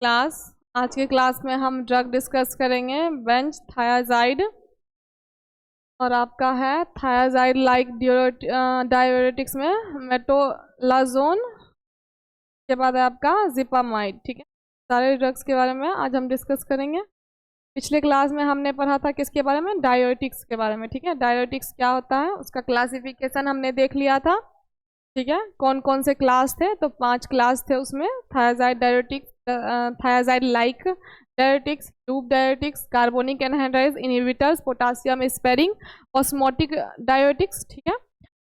Class. आज के class में हम ड्रग डिस्कस करेंगे बेंच थायाजाइड और आपका है थायाजाइड लाइक डाययूरेटिक्स में मेटोलाजोन के बाद है आपका जिपामाइड। ठीक है, सारे ड्रग्स के बारे में आज हम डिस्कस करेंगे। पिछले क्लास में हमने पढ़ा था किसके बारे में, डाययूरेटिक्स के बारे में। ठीक है, डाययूरेटिक्स क्या होता है उसका क्लासिफिकेशन हमने देख लिया था। ठीक है, कौन कौन से क्लास थे, तो 5 क्लास थे उसमें। Thiazide diuretics, thiazide like diuretics, loop diuretics, carbonic anhydrase inhibitors, potassium sparing, osmotic diuretics. ठीक है,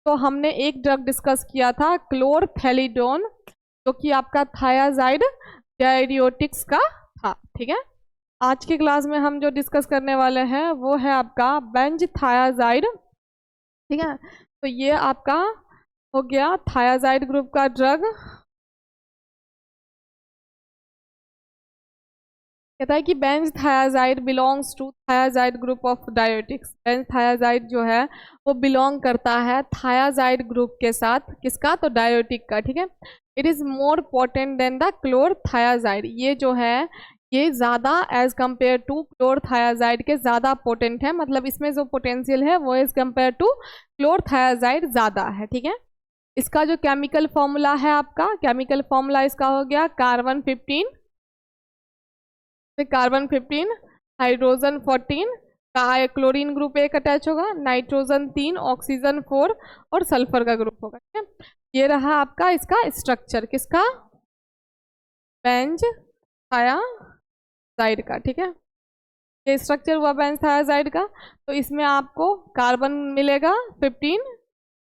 तो हमने एक ड्रग डिस्कस किया था क्लोरथेलिडोन, जो कि आपका थायाजाइड डाययूरेटिक्स का था। ठीक है, आज की क्लास में हम जो डिस्कस करने वाले हैं वो है आपका बेंज थायाजाइड। ठीक है, तो ये आपका हो गया थायाजाइड ग्रुप का ड्रग। कहता है कि benzthiazide belongs to thiazide group of diuretics. Benzthiazide जो है वो बिलोंग करता है थायाजाइड ग्रुप के साथ, किसका, तो डाययूरेटिक का। ठीक है, it is more potent then the chlorothiazide. ये जो है ये ज़्यादा एज कम्पेयर टू क्लोरथायाजाइड के ज़्यादा पोटेंट है, मतलब इसमें जो पोटेंशियल है वो एज कम्पेयर टू क्लोरथायाजाइड ज़्यादा है। ठीक है, इसका जो केमिकल फॉर्मूला है, आपका केमिकल फॉर्मूला इसका हो गया कार्बन 15, कार्बन 15, हाइड्रोजन 14 का क्लोरीन ग्रुप एक अटैच होगा, नाइट्रोजन 3, ऑक्सीजन 4 और सल्फर का ग्रुप होगा। ठीक है, ये रहा आपका इसका स्ट्रक्चर, किसका, बेंज थायाजाइड का। ठीक है, ये स्ट्रक्चर हुआ बेंज थायाजाइड का। तो इसमें आपको कार्बन मिलेगा 15,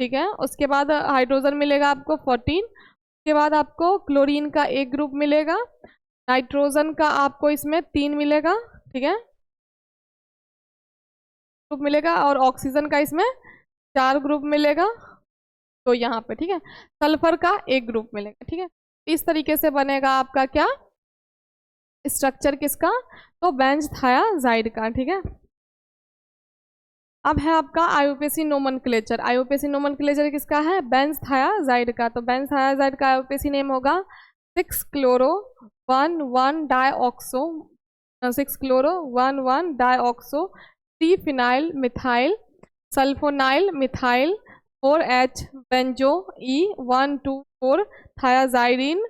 ठीक है, उसके बाद हाइड्रोजन मिलेगा आपको 14, उसके बाद आपको क्लोरीन का एक ग्रुप मिलेगा, नाइट्रोजन का आपको इसमें 3 मिलेगा। ठीक है, ग्रुप मिलेगा, और ऑक्सीजन का इसमें 4 ग्रुप मिलेगा। तो यहाँ पे ठीक है, सल्फर का एक ग्रुप मिलेगा। ठीक है, इस तरीके से बनेगा आपका क्या स्ट्रक्चर, किसका, तो बेंज थायाजाइड का। ठीक है, अब है आपका आईयूपीएसी नोमेनक्लेचर। आईयूपीएसी नोमेनक्लेचर किसका है, बेंज थायाजाइड का। तो बेंज थायाजाइड का आईयूपीएसी नेम होगा 6 chloro 1 dioxo, 6 chloro 1 dioxo 3 phenyl methyl sulfonyl methyl 4H benzo E 1,2,4 thiadiazine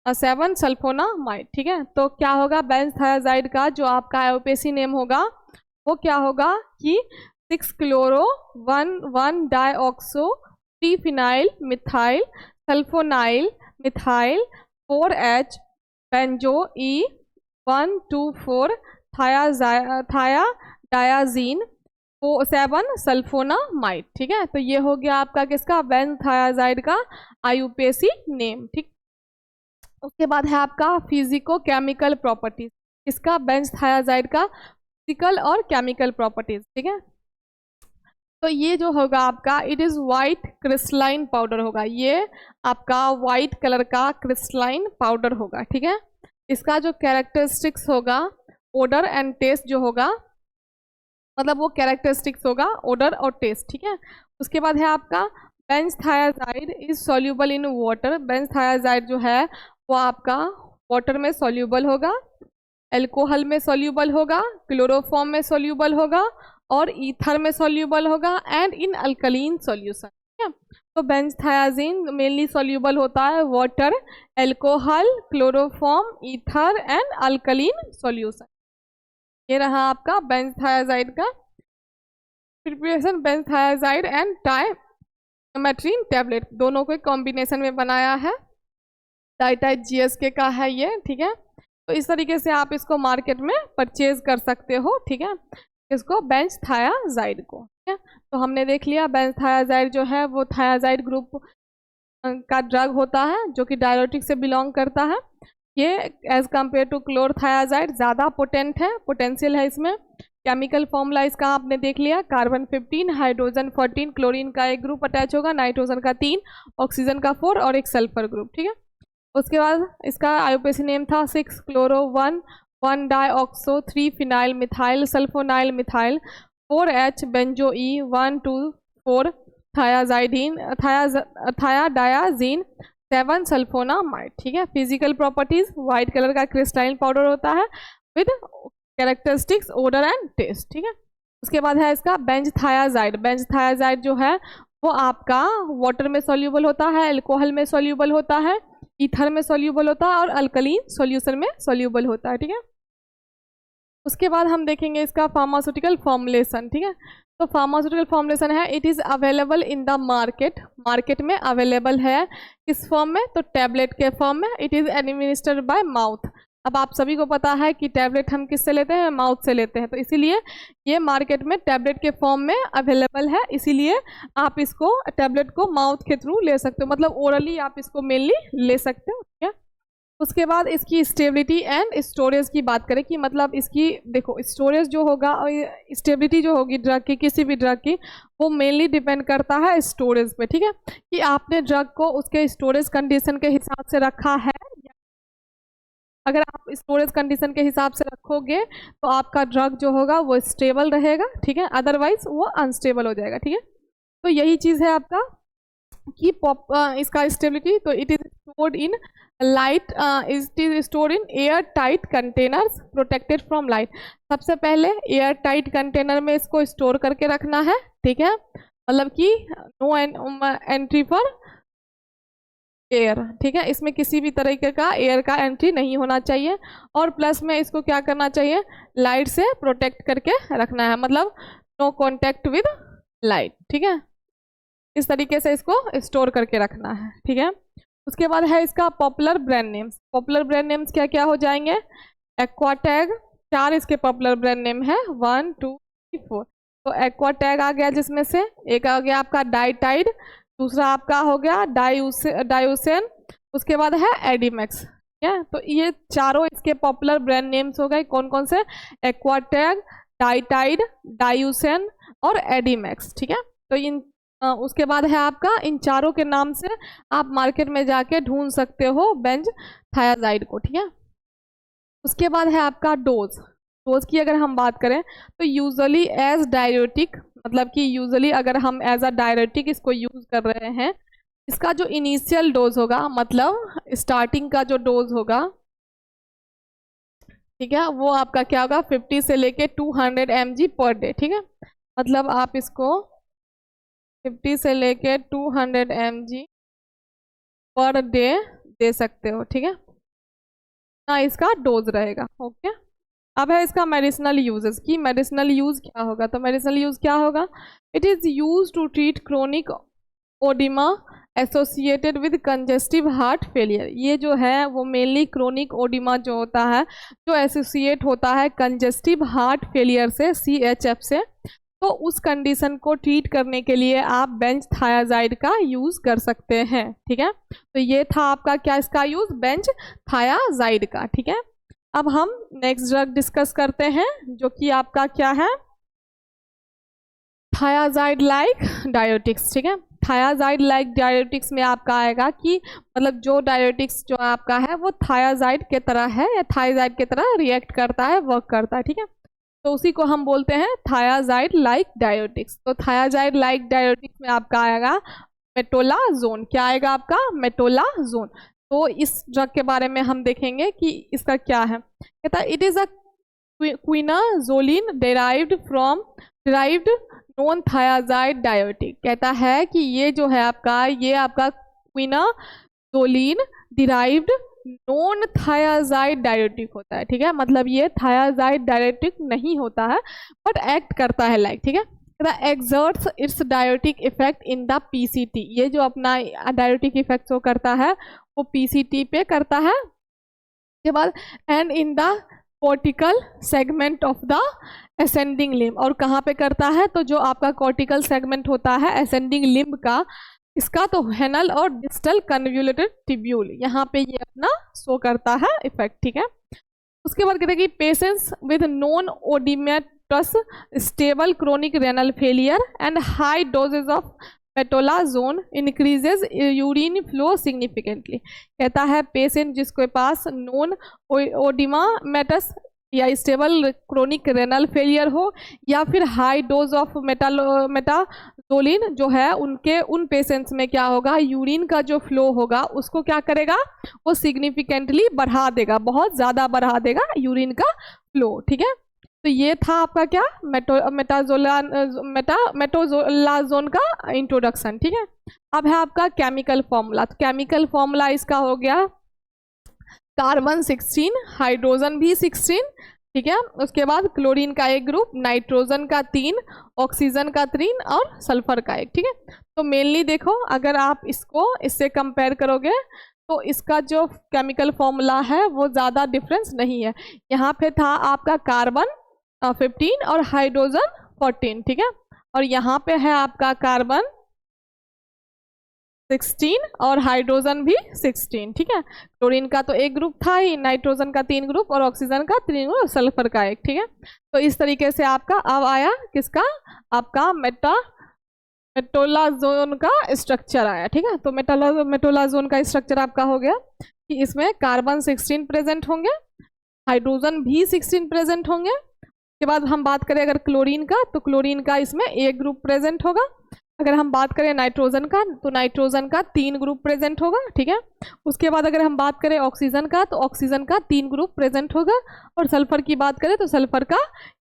7 sulfonamide. ठीक है, तो क्या होगा बेंज थायाजाइड का जो आपका आईयूपीएसी नेम होगा वो क्या होगा कि 6 chloro 1 dioxo 3 phenyl methyl sulfonyl methyl 4H benzo E 1,2,4 thiadiazine 7 sulfonamide. ठीक है, तो ये हो गया आपका किसका, बेंज थायाजाइड का आईयूपीएसी नेम। ठीक, उसके बाद है आपका फिजिको केमिकल प्रॉपर्टीज, इसका बेंज थायाजाइड का फिजिकल और केमिकल प्रॉपर्टीज। ठीक है, तो ये जो होगा आपका it is white crystalline powder होगा, ये आपका वाइट कलर का क्रिस्टलाइन पाउडर होगा। ठीक है, इसका जो कैरेक्टरिस्टिक्स होगा ओडर एंड टेस्ट जो होगा, मतलब वो कैरेक्टरिस्टिक्स होगा ओडर और टेस्ट। ठीक है, उसके बाद है आपका Benz thiazide is soluble in water. Benz thiazide जो है वो आपका वाटर में सॉल्यूबल होगा, एल्कोहल में सॉल्यूबल होगा, क्लोरोफॉर्म में सॉल्यूबल होगा और ईथर में सॉल्यूबल होगा एंड इन अल्कलीन सॉल्यूशन। ठीक है, तो बेंजथायाजीन मेनली सॉल्यूबल होता है water, alcohol, chloroform, ether and alkaline solution. ये रहा आपका बेंजथायाजाइड का प्रिपरेशन। बेंजथायाजाइड एंड टाइमेट्रिन टैबलेट दोनों को कॉम्बिनेशन में बनाया है, डाइटाइट जीएसके का है ये। ठीक है, तो इस तरीके से आप इसको मार्केट में परचेज कर सकते हो। ठीक है, इसको बेंज थायाजाइड को। ठीक है, तो हमने देख लिया बेंज थायाजाइड जो है वो थायाजाइड ग्रुप का ड्रग होता है जो कि डाययूरेटिक से बिलोंग करता है। ये एज कम्पेयर टू क्लोरथायाजाइड ज़्यादा पोटेंट है, पोटेंशियल है इसमें। केमिकल फॉर्मूला इसका आपने देख लिया, कार्बन 15, हाइड्रोजन 14, क्लोरीन का एक ग्रुप अटैच होगा, नाइट्रोजन का 3, ऑक्सीजन का 4 और एक सल्फर ग्रुप। ठीक है, उसके बाद इसका आईयूपीएसी नेम था 6 chloro 1 dioxo 3 phenyl methyl sulfonyl methyl 4H benzo E 1,2,4 thiadiazine 7 sulfonamide, ठीक है। फिजिकल प्रॉपर्टीज, व्हाइट कलर का क्रिस्टाइन पाउडर होता है with characteristics, odour and taste, ठीक है। उसके बाद है इसका बेंजथायाजाइड। बेंजथायाजाइड जो है वो आपका वाटर में सॉल्यूबल होता है, अल्कोहल में सॉल्यूबल होता है, ईथर में सॉल्यूबल होता है और अल्कलीन सॉल्यूशन में सॉल्यूबल होता है, ठीक है। उसके बाद हम देखेंगे इसका फार्मास्यूटिकल फॉर्मुलेशन, ठीक है। तो फार्मास्यूटिकल फॉर्मुलेशन है, it is available in the market, market में अवेलेबल है किस फॉर्म में, तो टैबलेट के फॉर्म में। It is administered by mouth. अब आप सभी को पता है कि टैबलेट हम किससे लेते हैं, माउथ से लेते हैं, तो इसीलिए ये मार्केट में टैबलेट के फॉर्म में अवेलेबल है, इसीलिए आप इसको टैबलेट को माउथ के थ्रू ले सकते हो, मतलब ओरली आप इसको मेनली ले सकते हो, ठीक है। उसके बाद इसकी स्टेबिलिटी एंड स्टोरेज की बात करें कि मतलब इसकी देखो स्टोरेज जो होगा और स्टेबिलिटी जो होगी ड्रग की, किसी भी ड्रग की, वो मेनली डिपेंड करता है स्टोरेज पे, ठीक है, कि आपने ड्रग को उसके स्टोरेज कंडीशन के हिसाब से रखा है। अगर आप स्टोरेज कंडीशन के हिसाब से रखोगे तो आपका ड्रग जो होगा वो स्टेबल रहेगा, ठीक है, अदरवाइज वो अनस्टेबल हो जाएगा, ठीक है। तो यही चीज़ है आपका कि इसका स्टेबिलिटी, तो it is stored in light, it is stored in air tight containers protected from light. सबसे पहले एयर टाइट कंटेनर में इसको स्टोर करके रखना है, ठीक है, मतलब कि नो एंट्री फॉर एयर, ठीक है, इसमें किसी भी तरीके का एयर का एंट्री नहीं होना चाहिए। और प्लस में इसको क्या करना चाहिए, लाइट से प्रोटेक्ट करके रखना है, मतलब नो कॉन्टैक्ट विद लाइट, ठीक है, इस तरीके से इसको स्टोर करके रखना है, ठीक है। उसके बाद है इसका popular brand names. Popular brand names क्या क्या हो जाएंगे, एक्वाटैग, 4 इसके पॉपुलर ब्रांड नेम है, 1 2 3 4। तो एक्वाटैग आ गया, जिसमें से एक आ गया आपका डाइटाइड, दूसरा आपका हो गया डायूसेन, उसके बाद है एडिमेक्स, ठीक है। तो ये चारों इसके पॉपुलर ब्रांड नेम्स हो गए, कौन कौन से, एक्वाटैग, डाइटाइड, डायूसेन और एडिमेक्स, ठीक है। तो इन उसके बाद है आपका इन चारों के नाम से आप मार्केट में जाके ढूंढ सकते हो बेंजथायाजाइड को, ठीक है। उसके बाद है आपका डोज। डोज की अगर हम बात करें तो यूजुअली एज डायरेटिक, मतलब कि यूजुअली अगर हम एज अ डायरेटिक इसको यूज कर रहे हैं, इसका जो इनिशियल डोज होगा, मतलब स्टार्टिंग का जो डोज होगा, ठीक है, वो आपका क्या होगा, 50 से लेके 200 mg पर डे, ठीक है, मतलब आप इसको 50 से लेके 200 mg पर डे दे सकते हो, ठीक है ना, इसका डोज रहेगा, ओके। अब है इसका मेडिसिनल यूजेस की, मेडिसिनल यूज क्या होगा, तो मेडिसिनल यूज क्या होगा, it is use to treat chronic oedema associated with congestive heart failure. ये जो है वो मेनली क्रोनिक ओडिमा जो होता है, जो एसोसिएट होता है कंजेस्टिव हार्ट फेलियर से, CHF से, तो उस कंडीशन को ट्रीट करने के लिए आप बेंजथायाजाइड का यूज कर सकते हैं, ठीक है। तो ये था आपका क्या, इसका यूज बेंजथायाजाइड का, ठीक है। अब हम नेक्स्ट ड्रग डिस्कस करते हैं, जो कि आपका क्या है, थायाजाइड लाइक डायरेटिक्स, ठीक है। थायाजाइड लाइक डायरेटिक्स में आपका आएगा कि मतलब जो डायरेटिक्स जो आपका है वो थायाजाइड के तरह है या थायाजाइड के तरह रिएक्ट करता है, वर्क करता है, ठीक है। तो उसी को हम बोलते हैं थायाजाइड लाइक डायरेटिक्स। तो थायाजाइड लाइक डायरेटिक्स में आपका आएगा मेटोलाजोन, क्या आएगा आपका, मेटोलाजोन। तो इस ड्रग के बारे में हम देखेंगे कि इसका क्या है, कहता है it is a quinazoline derived non thiazide diuretic. कहता है कि ये जो है आपका, ये आपका quinazoline derived non thiazide diuretic होता है, ठीक है, मतलब ये थायाजाइड डायरेटिक नहीं होता है बट एक्ट करता है लाइक, ठीक है। Exerts its diuretic effect in the PCT, ये जो अपना डायरेटिक इफेक्ट जो करता है वो PCT पे करता है। उसके बाद and in the cortical segment of the ascending limb, और कहाँ पे करता है, तो जो आपका कॉर्टिकल सेगमेंट होता है असेंडिंग लिम्ब का, इसका तो हेनल और डिस्टल कन्वोल्यूटेड टिब्यूल, यहाँ पे ये अपना शो करता है इफेक्ट, ठीक है। उसके बाद कहते हैं कि patients with non oedematous stable chronic renal failure and high doses of metolazone increases urine flow significantly. कहता है पेशेंट जिसके पास नॉन ओडिमेटस या स्टेबल क्रोनिक रेनल फेलियर हो, या फिर हाई डोज ऑफ मेटाजोलिन जो है उन पेशेंट्स में क्या होगा, यूरिन का जो फ्लो होगा उसको क्या करेगा, वो सिग्निफिकेंटली बढ़ा देगा, बहुत ज़्यादा बढ़ा देगा यूरिन का फ्लो। ठीक है, तो ये था आपका क्या, मेटोजोलाजोन का इंट्रोडक्शन। ठीक है, अब है आपका केमिकल फॉर्मूला। तो केमिकल फॉर्मूला इसका हो गया कार्बन 16, हाइड्रोजन भी 16, ठीक है, उसके बाद क्लोरीन का एक ग्रुप, नाइट्रोजन का 3, ऑक्सीजन का 3 और सल्फर का 1। ठीक है, तो मेनली देखो अगर आप इसको इससे कंपेयर करोगे तो इसका जो केमिकल फॉर्मूला है वो ज़्यादा डिफरेंस नहीं है। यहाँ पे था आपका कार्बन 15 और हाइड्रोजन 14। ठीक है, और यहाँ पे है आपका कार्बन 16 और हाइड्रोजन भी 16। ठीक है, क्लोरीन का तो एक ग्रुप था ही, नाइट्रोजन का 3 ग्रुप और ऑक्सीजन का 3 ग्रुप और सल्फर का 1। ठीक है, तो इस तरीके से आपका अब आया किसका, आपका मेटोलाजोन का स्ट्रक्चर आया। ठीक है, तो मेटोलाजोन का स्ट्रक्चर आपका हो गया कि इसमें कार्बन 16 प्रेजेंट होंगे, हाइड्रोजन भी 16 प्रेजेंट होंगे। के बाद हम बात करें अगर क्लोरीन का, तो क्लोरीन का इसमें एक ग्रुप प्रेजेंट होगा। अगर हम बात करें नाइट्रोजन का, तो नाइट्रोजन का 3 ग्रुप प्रेजेंट होगा। ठीक है, उसके बाद अगर हम बात करें ऑक्सीजन का, तो ऑक्सीजन का 3 ग्रुप प्रेजेंट होगा, और सल्फर की बात करें तो सल्फर का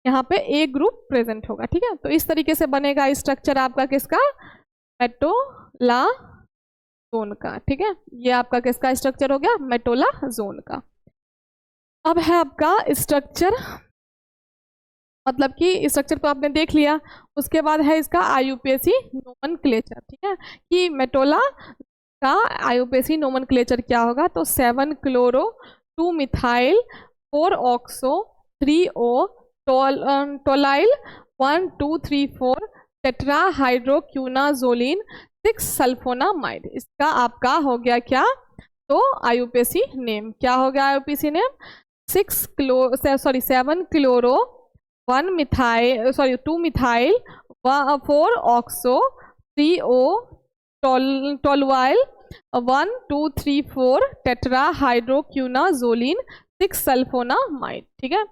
यहाँ पे एक ग्रुप प्रेजेंट होगा। ठीक है, तो इस तरीके से बनेगा स्ट्रक्चर आपका किसका, मेटोलाजोन का। ठीक है, ये आपका किसका स्ट्रक्चर हो गया, मेटोलाजोन का। अब है आपका स्ट्रक्चर, मतलब कि स्ट्रक्चर तो आपने देख लिया। उसके बाद है इसका आईयूपीएसी नोमेनक्लेचर। ठीक है, कि मेटोला का आईयूपीएसी नोमेनक्लेचर क्या होगा, तो 7 क्लोरो 2 मिथाइल 4 ऑक्सो 3 ओ टोलाइल 1 2 3 4 टेट्रा हाइड्रोक्यूनाजोलिन 6 सल्फोनामाइड। इसका आपका हो गया क्या, तो आईयूपीएसी नेम क्या हो गया, IUPAC name 7 chloro 2 methyl 4 oxo 3 ओ टोलवाइल 1 2 3 4 टेट्रा हाइड्रोक्यूनाजोलिन 6 सल्फोनामाइड। ठीक है,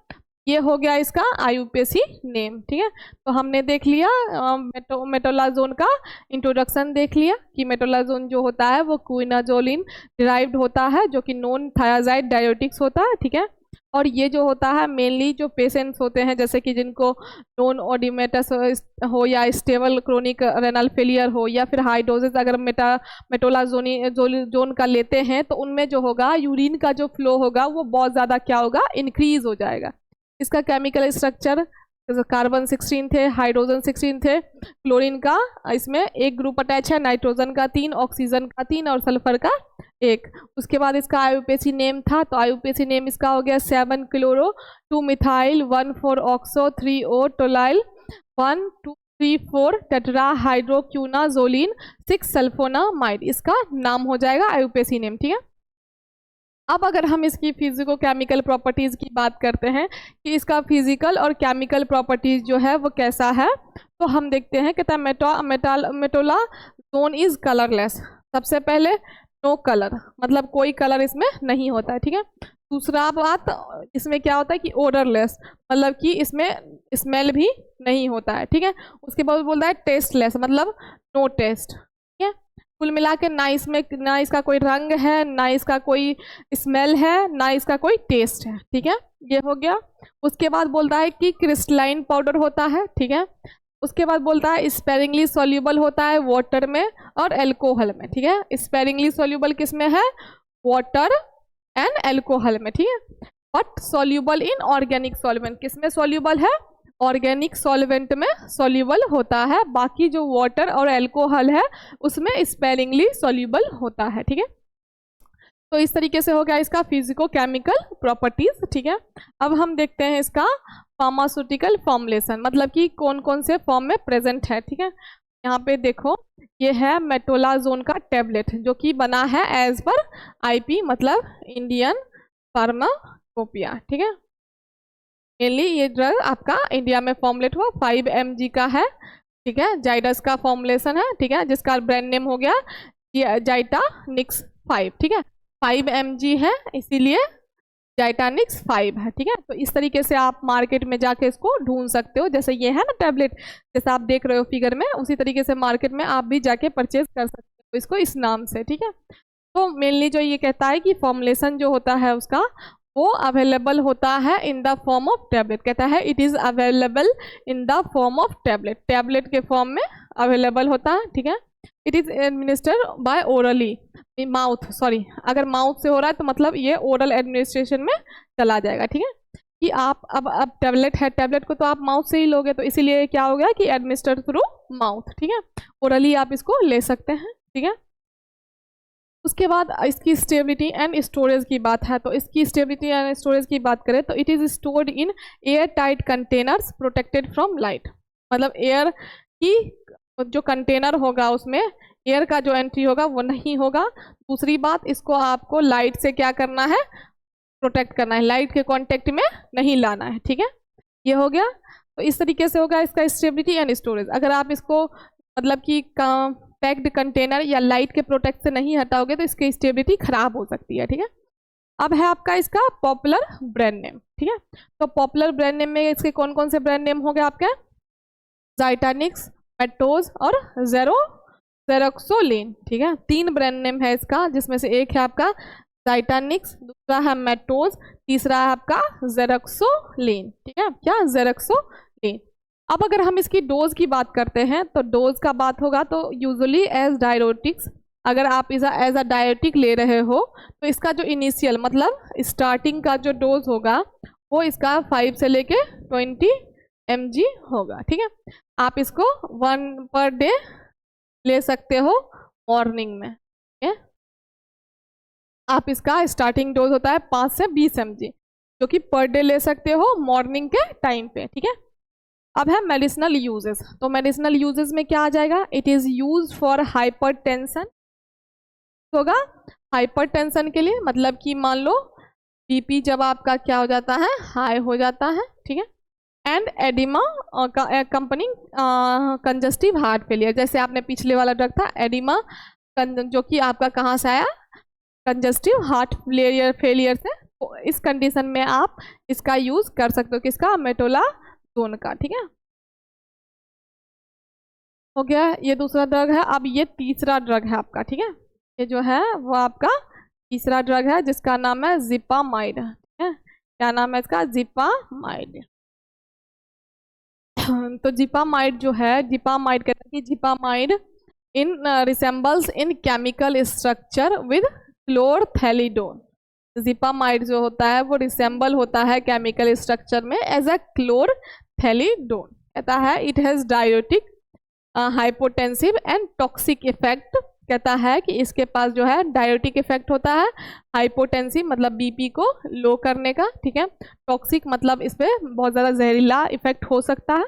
ये हो गया इसका आईयूपीएसी नेम। ठीक है, तो हमने देख लिया मेटोलाजोन का इंट्रोडक्शन देख लिया कि मेटोलाजोन जो होता है वो क्विनाजोलिन डिराइव्ड होता है, जो कि नॉन थायाजाइड डायोटिक्स होता है। ठीक है, और ये जो होता है मेनली जो पेशेंट्स होते हैं जैसे कि जिनको नॉन ओडिमेटस हो या स्टेबल क्रोनिक रेनल फेलियर हो या फिर हाई डोजेस अगर मेटोलाजोन का लेते हैं, तो उनमें जो होगा यूरिन का जो फ्लो होगा वो बहुत ज़्यादा क्या होगा, इंक्रीज हो जाएगा। इसका केमिकल स्ट्रक्चर कार्बन 16 थे, हाइड्रोजन 16 थे, क्लोरीन का इसमें एक ग्रुप अटैच है, नाइट्रोजन का 3, ऑक्सीजन का 3 और सल्फर का 1। उसके बाद इसका आईयूपीएसी नेम था, तो आईयूपीएसी नेम इसका हो गया 7 क्लोरो 2 मिथाइल 1 4 ऑक्सो 3 ओ टोलाइल 1 2 3 4 टेट्रा हाइड्रोक्यूनाजोलिन 6 सल्फोनामाइड। इसका नाम हो जाएगा आईयूपीएसी नेम। ठीक है, अब अगर हम इसकी फिजिको केमिकल प्रॉपर्टीज़ की बात करते हैं कि इसका फिजिकल और केमिकल प्रॉपर्टीज़ जो है वो कैसा है, तो हम देखते हैं कहता है मेटोलाजोन इज कलरलेस। सबसे पहले नो कलर, मतलब कोई कलर इसमें नहीं होता है। ठीक है, दूसरा बात इसमें क्या होता है कि ओडरलेस, मतलब कि इसमें स्मेल भी नहीं होता है। ठीक है, उसके बाद बोलता है टेस्टलेस, मतलब नो टेस्ट। ठीक है, कुल मिला के ना इसका कोई रंग है, ना इसका कोई स्मेल है, ना इसका कोई टेस्ट है। ठीक है, ये हो गया। उसके बाद बोलता है कि क्रिस्टलाइन पाउडर होता है। ठीक है, उसके बाद बोलता है स्पेरिंगली सॉल्यूबल होता है वाटर में और एल्कोहल में। ठीक है, स्पेरिंगली सॉल्यूबल किस में है, वाटर एंड एल्कोहल में। ठीक है, but soluble in organic solvent, किस में सॉल्यूबल है, ऑर्गेनिक सॉल्वेंट में सॉल्यूबल होता है। बाकी जो वाटर और एल्कोहल है उसमें स्पेरिंगली सॉल्यूबल होता है। ठीक है, तो इस तरीके से हो गया इसका फिजिको केमिकल प्रॉपर्टीज। ठीक है, अब हम देखते हैं इसका फार्मास्यूटिकल फॉर्मुलेशन, मतलब कि कौन कौन से फॉर्म में प्रेजेंट है। ठीक है, यहाँ पे देखो ये है मेटोलाजोन का टेबलेट जो कि बना है एज पर आईपी, मतलब इंडियन फार्माकोपिया। ठीक है, मेनली ये ड्रग आपका इंडिया में फॉर्मुलेट हुआ 5 mg का है। ठीक है, जाइडस का फॉर्मुलेशन है। ठीक है, जिसका ब्रांड नेम हो गया जाइटानिक्स 5। ठीक है, 5 mg है, इसीलिए जाइटानिक्स 5 है, ठीक है। तो इस तरीके से आप मार्केट में जाके इसको ढूंढ सकते हो, जैसे ये है ना टैबलेट, जैसे आप देख रहे हो फिगर में, उसी तरीके से मार्केट में आप भी जाके परचेज कर सकते हो इसको इस नाम से, ठीक है। तो मेनली जो ये कहता है कि फॉर्मुलेशन जो होता है उसका वो अवेलेबल होता है in the form of tablet, कहता है it is available in the form of tablet, tablet के फॉर्म में अवेलेबल होता है, ठीक है। It is administered by orally, mouth, sorry, अगर माउथ से हो रहा है तो मतलब ये ओरल एडमिनिस्ट्रेशन में चला जाएगा, ठीक है। कि आप अब टैबलेट है, टैबलेट को तो आप माउथ से ही लोगे, तो इसीलिए क्या हो गया कि एडमिनिस्टर्ड थ्रू माउथ, ठीक है। ओरली आप इसको ले सकते हैं, ठीक है। उसके बाद इसकी स्टेबिलिटी एंड स्टोरेज की बात है, तो इसकी स्टेबिलिटी एंड स्टोरेज की बात करें तो it is stored in air tight containers protected from light, मतलब एयर की जो कंटेनर होगा उसमें एयर का जो एंट्री होगा वो नहीं होगा। दूसरी बात, इसको आपको लाइट से क्या करना है, प्रोटेक्ट करना है, लाइट के कांटेक्ट में नहीं लाना है, ठीक है। ये हो गया, तो इस तरीके से होगा इसका स्टेबिलिटी एंड स्टोरेज। अगर आप इसको मतलब कि पैक्ड कंटेनर या लाइट के प्रोटेक्ट से नहीं हटाओगे तो इसकी स्टेबिलिटी खराब हो सकती है, ठीक है। अब है आपका इसका पॉपुलर ब्रांड नेम, ठीक है। तो पॉपुलर ब्रांड नेम में इसके कौन कौन से ब्रांड नेम हो गए आपके, जाइटानिक्स, मेट्रोज और जेरोक्सोलिन, ठीक है। 3 ब्रांड नेम है इसका, जिसमें से एक है आपका जाइटानिक्स, दूसरा है मेट्रोज, तीसरा है आपका जेरोक्सोलिन, ठीक है, क्या जेरोक्सोलिन। अब अगर हम इसकी डोज की बात करते हैं तो डोज का बात होगा तो यूजुअली एज डायरेटिक्स, अगर आप इसे एज अ डायरेटिक ले रहे हो तो इसका जो इनिशियल मतलब स्टार्टिंग का जो डोज होगा वो इसका 5 से लेके 20 mg होगा, ठीक है। आप इसको 1 पर डे ले सकते हो मॉर्निंग में, ठीक है। आप इसका स्टार्टिंग डोज होता है 5 से 20 mg, जो कि पर डे ले सकते हो मॉर्निंग के टाइम पे, ठीक है। अब है मेडिसिनल यूजेस, तो मेडिसिनल यूजेस में क्या आ जाएगा, it is use for hypertension, होगा हाइपरटेंशन के लिए, मतलब कि मान लो बीपी जब आपका क्या हो जाता है, हाई हो जाता है, ठीक है। And oedema company congestive heart failure, जैसे आपने पिछले वाला ड्रग था एडिमा, जो कि आपका कहाँ से आया, कंजस्टिव हार्ट फेलियर से, तो इस कंडीशन में आप इसका यूज कर सकते हो, किसका, मेटोलाजोन का, ठीक है। हो गया, ये दूसरा ड्रग है। अब ये तीसरा ड्रग है आपका, ठीक है, ये जो है वो आपका तीसरा ड्रग है जिसका नाम है जिपामाइड, ठीक है। क्या नाम है इसका, जिपामाइड। तो जिपामाइड जो है, जिपामाइड कहते हैं कि xipamide in resembles in chemical structure with chlorthalidone, xipamide जो होता है वो रिसेम्बल होता है केमिकल स्ट्रक्चर में एज अ क्लोरथैलिडोन, कहता है it has diuretic, hypotensive and toxic effect, कहता है कि इसके पास जो है डायरेटिक इफेक्ट होता है, हाइपोटेंसिव मतलब बीपी को लो करने का, ठीक है, टॉक्सिक मतलब इस पर बहुत ज़्यादा जहरीला इफेक्ट हो सकता है,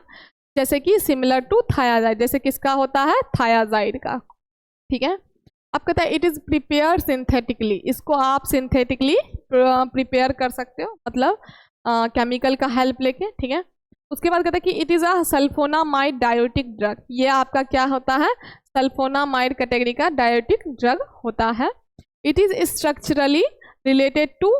जैसे कि सिमिलर टू थायाजाइड, जैसे किसका होता है, थायाजाइड का, ठीक है। अब कहता है इट इज़ प्रिपेयर सिंथेटिकली, इसको आप सिंथेटिकली प्रिपेयर कर सकते हो, मतलब केमिकल का हेल्प लेके, ठीक है। उसके बाद कहता है कि it is a sulfonamide diuretic drug, ये आपका क्या होता है, सल्फोनामाइड कैटेगरी का डायरेटिक ड्रग होता है। It is structurally related to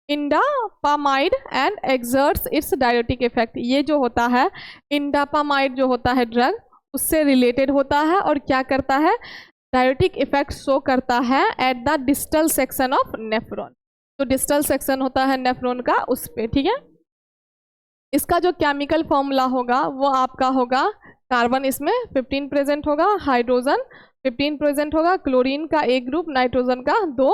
indapamide and exerts its diuretic effect, ये जो होता है इंडापामाइड जो होता है ड्रग उससे रिलेटेड होता है और क्या करता है, डायरेटिक इफेक्ट शो करता है at the distal section of nephron, तो डिस्टल सेक्शन होता है नेफ्रॉन का उस पर, ठीक है। इसका जो केमिकल फॉर्मूला होगा वो आपका होगा, कार्बन इसमें 15 प्रेजेंट होगा, हाइड्रोजन 15 प्रेजेंट होगा, क्लोरीन का 1 ग्रुप, नाइट्रोजन का 2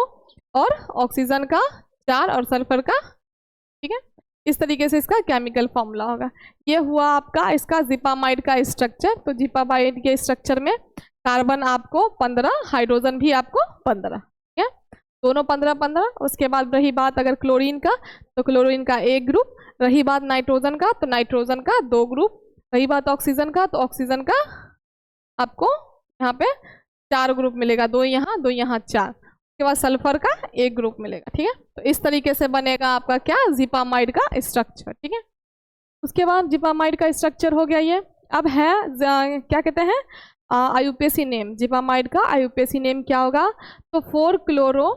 और ऑक्सीजन का 4 और सल्फर का, ठीक है। इस तरीके से इसका केमिकल फॉर्मूला होगा। ये हुआ आपका इसका जिपामाइड का स्ट्रक्चर, तो जिपामाइड के स्ट्रक्चर में कार्बन आपको 15, हाइड्रोजन भी आपको 15, ठीक है, दोनों 15-15। उसके बाद रही बात अगर क्लोरीन का, तो क्लोरीन का 1 ग्रुप, रही बात नाइट्रोजन का तो नाइट्रोजन का 2 ग्रुप, रही बात ऑक्सीजन का तो ऑक्सीजन का आपको यहाँ पे 4 ग्रुप मिलेगा, 2 यहाँ 2 यहाँ 4, उसके बाद सल्फर का 1 ग्रुप मिलेगा, ठीक है। तो इस तरीके से बनेगा आपका क्या, जिपामाइड का स्ट्रक्चर, ठीक है। उसके बाद जिपामाइड का स्ट्रक्चर हो गया ये। अब है क्या कहते हैं, आईयूपीएसी नेम, जिपामाइड का आईयूपीएसी नेम क्या होगा, तो 4 chloro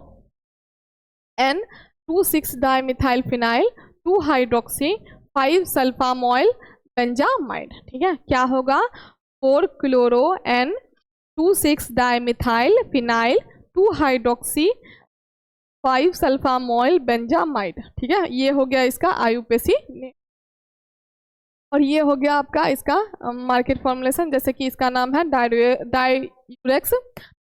N 2,6 dimethyl phenyl 2 hydroxy 5 sulfamoyl benzamide. ठीक है, क्या होगा 4 chloro N 2,6 dimethyl phenyl 2 hydroxy 5 sulfamoyl benzamide. ठीक है, ये हो गया इसका आईयूपीएसी नेम। और ये हो गया आपका इसका मार्केट फॉर्मुलेशन, जैसे कि इसका नाम है डायूरेक्स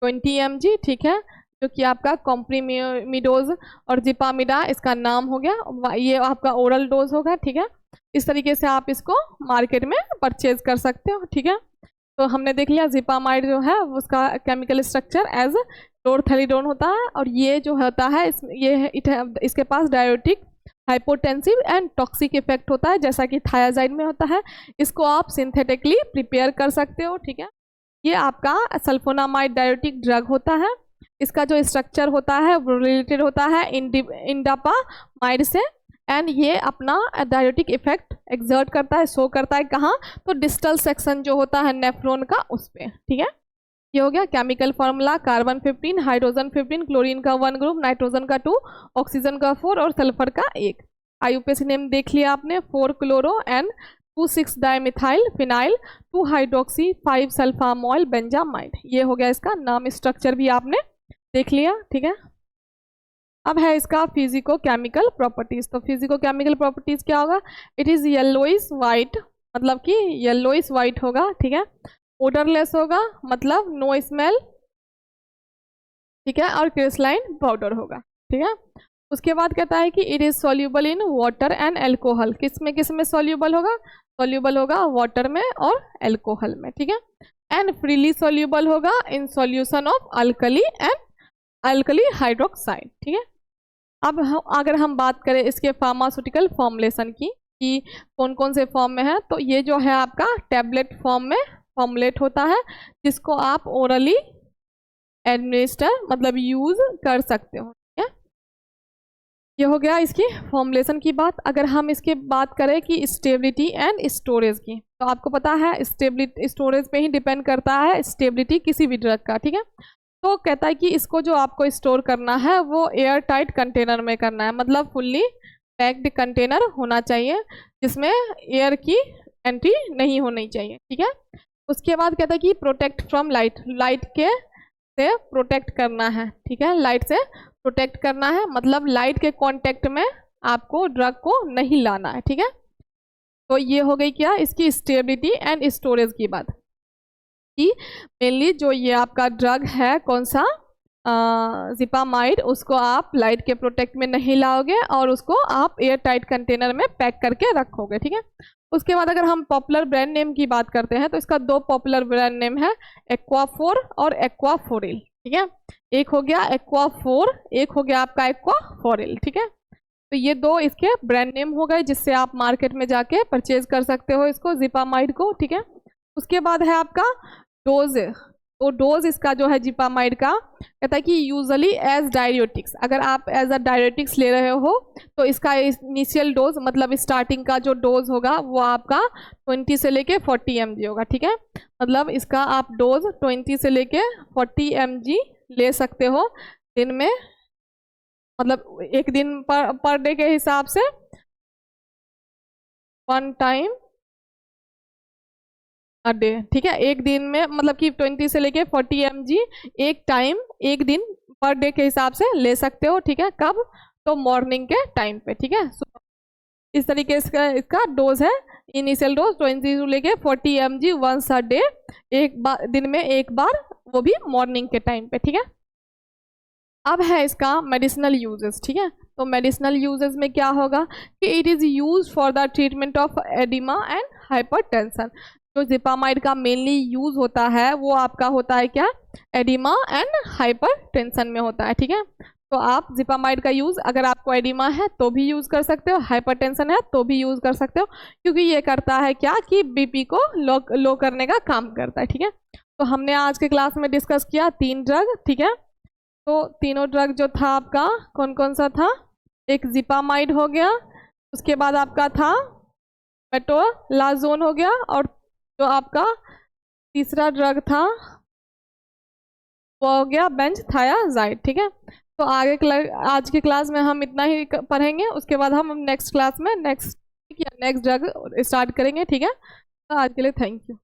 20 mg। ठीक है, जो कि आपका कॉम्प्रीमिडोज और जिपामिडा इसका नाम हो गया, ये आपका ओरल डोज होगा। ठीक है, इस तरीके से आप इसको मार्केट में परचेज कर सकते हो। ठीक है, तो हमने देख लिया जिपामाइड जो है उसका केमिकल स्ट्रक्चर एज क्लोरथैलिडोन होता है, और ये जो होता है इसके पास diuretic, hypotensive and toxic effect होता है, जैसा कि थायाजाइड में होता है। इसको आप सिंथेटिकली प्रिपेयर कर सकते हो। ठीक है, ये आपका सल्फोनामाइड डायरेटिक ड्रग होता है। इसका जो स्ट्रक्चर होता है वो रिलेटेड होता है इंडापामाइड से, एंड ये अपना डायरेटिक इफेक्ट एक्सर्ट करता है, शो करता है कहाँ, तो डिस्टल सेक्शन जो होता है नेफ्रॉन का उस पर। ठीक है, ये हो गया chemical formula, carbon 15, hydrogen 15, chlorine का 1 ग्रुप, नाइट्रोजन का 2, ऑक्सीजन का 4 और सल्फर का 1। आईयूपीएसी नेम देख लिया आपने, 4 chloro N 2,6 dimethyl phenyl 2 hydroxy 5 sulfamoyl benzamide. ये हो गया इसका नाम, स्ट्रक्चर भी आपने देख लिया। ठीक है, अब है इसका फिजिको केमिकल प्रॉपर्टीज। तो फिजिको केमिकल प्रॉपर्टीज क्या होगा, इट इज येलोइश वाइट, मतलब कि येलोइश वाइट होगा। ठीक है, ओडरलेस होगा, मतलब नो स्मेल। ठीक है, और क्रिस्टलाइन पाउडर होगा। ठीक है, उसके बाद कहता है कि it is soluble in water and alcohol. किस में सॉल्यूबल होगा, सॉल्यूबल होगा वाटर में और एल्कोहल में। ठीक है, एंड फ्रीली सॉल्यूबल होगा in solution of alkali and alkali hydroxide. ठीक है, अब अगर हम बात करें इसके फार्मास्यूटिकल फॉर्मुलेशन की कि कौन कौन से फॉर्म में है, तो ये जो है आपका टैबलेट फॉर्म में फॉर्मुलेट होता है, जिसको आप ओरली एडमिनिस्टर मतलब यूज कर सकते हो। ठीक है, ये हो गया इसकी फॉर्मुलेशन की बात। अगर हम इसके बात करें कि स्टेबिलिटी एंड स्टोरेज की, तो आपको पता है स्टेबिलिटी स्टोरेज पे ही डिपेंड करता है स्टेबिलिटी किसी भी ड्रग का। ठीक है, तो कहता है कि इसको जो आपको स्टोर करना है वो एयर टाइट कंटेनर में करना है, मतलब फुल्ली पैक्ड कंटेनर होना चाहिए जिसमें एयर की एंट्री नहीं होनी चाहिए। ठीक है, उसके बाद कहता है कि प्रोटेक्ट फ्रॉम लाइट, लाइट के से प्रोटेक्ट करना है। ठीक है, लाइट से प्रोटेक्ट करना है, मतलब लाइट के कांटेक्ट में आपको ड्रग को नहीं लाना है। ठीक है, तो ये हो गई क्या इसकी स्टेबिलिटी एंड स्टोरेज की बात, कि मेनली जो ये आपका ड्रग है कौन सा जिपामाइड, उसको आप लाइट के प्रोटेक्ट में नहीं लाओगे और उसको आप एयर टाइट कंटेनर में पैक करके रखोगे। ठीक है, उसके बाद अगर हम पॉपुलर ब्रांड नेम की बात करते हैं, तो इसका 2 पॉपुलर ब्रांड नेम है, एक्वाफोर और एक्वाफोरिल। ठीक है, एक हो गया एक्वाफोर, एक हो गया आपका एक्वाफोरिल। ठीक है, तो ये 2 इसके ब्रांड नेम हो गए जिससे आप मार्केट में जाके परचेज कर सकते हो इसको, जिपामाइड को। ठीक है, उसके बाद है आपका डोज। तो डोज इसका जो है जिपामाइड का कहता है कि यूजुअली एज डायरेटिक्स, अगर आप एज अ डायरेटिक्स ले रहे हो तो इसका इनिशियल डोज मतलब स्टार्टिंग का जो डोज होगा वो आपका 20 से लेके 40 mg होगा। ठीक है, मतलब इसका आप डोज 20 से लेके 40 mg ले सकते हो दिन में, मतलब एक दिन पर डे के हिसाब से 1 टाइम अ डे। ठीक है, एक दिन में मतलब कि 20 से लेके 40 mg एक टाइम, एक दिन पर डे के हिसाब से ले सकते हो। ठीक है, कब, तो मॉर्निंग के टाइम पे। ठीक है, इस तरीके से इसका डोज है, इनिशियल डोज 20 से लेके 40 mg वंस अ डे, एक बार दिन में एक बार, वो भी मॉर्निंग के टाइम पे। ठीक है, अब है इसका मेडिसिनल यूजेस। ठीक है, तो मेडिसिनल यूजेस में क्या होगा कि it is use for the treatment of oedema and hypertension. जो जिपामाइड का मेनली यूज होता है वो आपका होता है क्या, एडिमा एंड हाइपरटेंशन में होता है। ठीक है, तो आप जिपामाइड का यूज अगर आपको एडिमा है तो भी यूज कर सकते हो, हाइपरटेंशन है तो भी यूज कर सकते हो, क्योंकि ये करता है क्या कि बीपी को लो करने का काम करता है। ठीक है, तो हमने आज के क्लास में डिस्कस किया 3 ड्रग। ठीक है, तो तीनों ड्रग जो था आपका कौन कौन सा था, एक जिपामाइड हो गया, उसके बाद आपका था मेट्रोलाजोन हो गया, और जो आपका तीसरा ड्रग था वो हो गया बेंजथायाजाइड। ठीक है, तो आज की क्लास में हम इतना ही पढ़ेंगे, उसके बाद हम नेक्स्ट क्लास में नेक्स्ट ड्रग स्टार्ट करेंगे, ठीक है। तो आज के लिए थैंक यू।